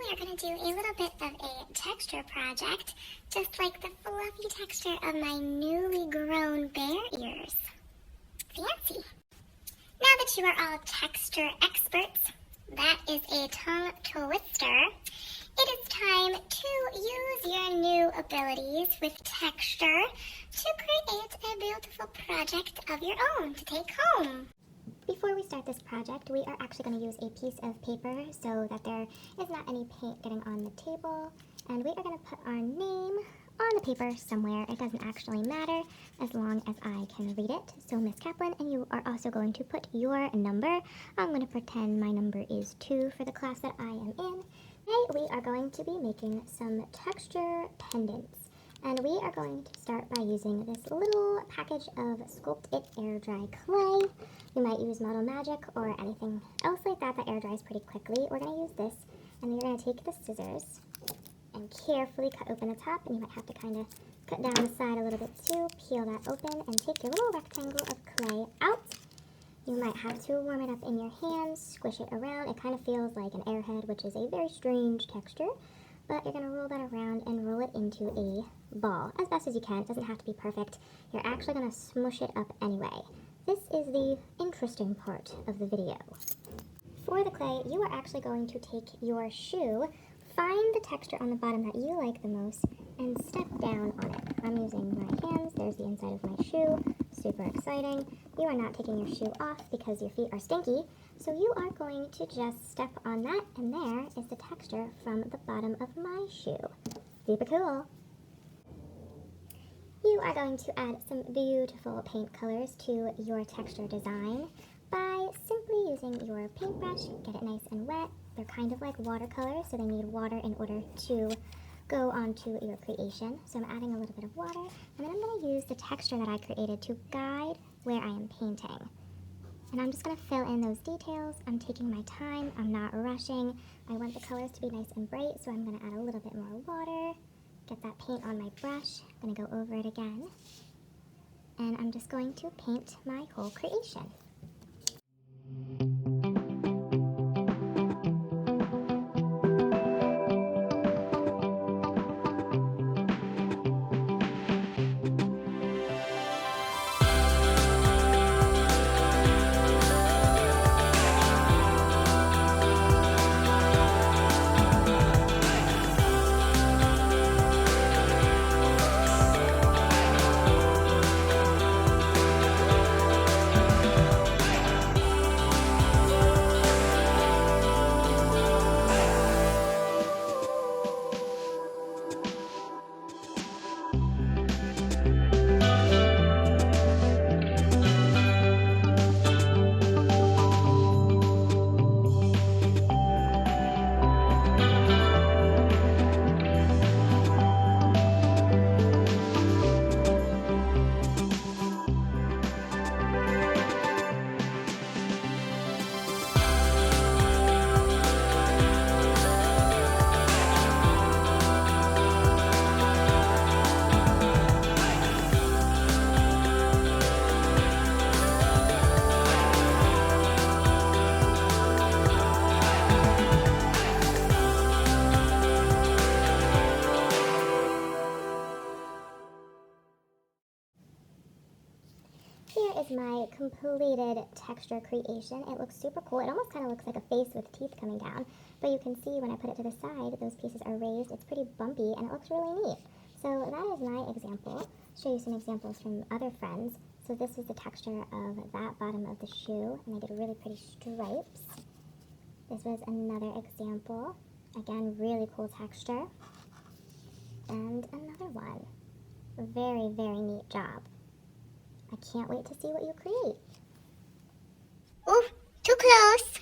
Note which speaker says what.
Speaker 1: we are going to do a little bit of a texture project, just like the fluffy texture of my newly grown bear ears. Fancy! Now that you are all texture experts, that is a tongue twister. It is time to use your new abilities with texture to create a beautiful project of your own to take home. Before we start this project, we are actually going to use a piece of paper so that there is not any paint getting on the table. And we are going to put our name on the paper somewhere. It doesn't actually matter as long as I can read it. So Miss Kaplan, and you are also going to put your number. I'm going to pretend my number is 2 for the class that I am in. Today we are going to be making some texture pendants. And we are going to start by using this little package of Sculpt It Air Dry clay. You might use Model Magic or anything else like that that air dries pretty quickly. We're going to use this, and you're going to take the scissors and carefully cut open the top, and you might have to kind of cut down the side a little bit too. Peel that open and take your little rectangle of clay out. You might have to warm it up in your hands, squish it around. It kind of feels like an airhead, which is a very strange texture. But you're going to roll that around and roll it into a ball as best as you can. It doesn't have to be perfect. You're actually going to smush it up anyway. This is the interesting part of the video. For the clay, you are actually going to take your shoe, find the texture on the bottom that you like the most, and step down on it. I'm using my hands. There's the inside of my shoe. Super exciting. You are not taking your shoe off because your feet are stinky. So you are going to just step on that, and there is the texture from the bottom of my shoe. Super cool. You are going to add some beautiful paint colors to your texture design by simply using your paintbrush. Get it nice and wet. They're kind of like watercolors, so they need water in order to go onto your creation. So I'm adding a little bit of water, and then I'm going to use the texture that I created to guide where I am painting. And I'm just going to fill in those details. I'm taking my time. I'm not rushing. I want the colors to be nice and bright, so I'm going to add a little bit more water. Get that paint on my brush. I'm going to go over it again. And I'm just going to paint my whole creation. Here is my completed texture creation. It looks super cool. It almost kind of looks like a face with teeth coming down, but you can see when I put it to the side, those pieces are raised. It's pretty bumpy, and it looks really neat. So that is my example. I'll show you some examples from other friends. So this is the texture of that bottom of the shoe, and I did really pretty stripes. This was another example. Again, really cool texture. And another one. Very, very neat job. I can't wait to see what you create. Ooh, too close.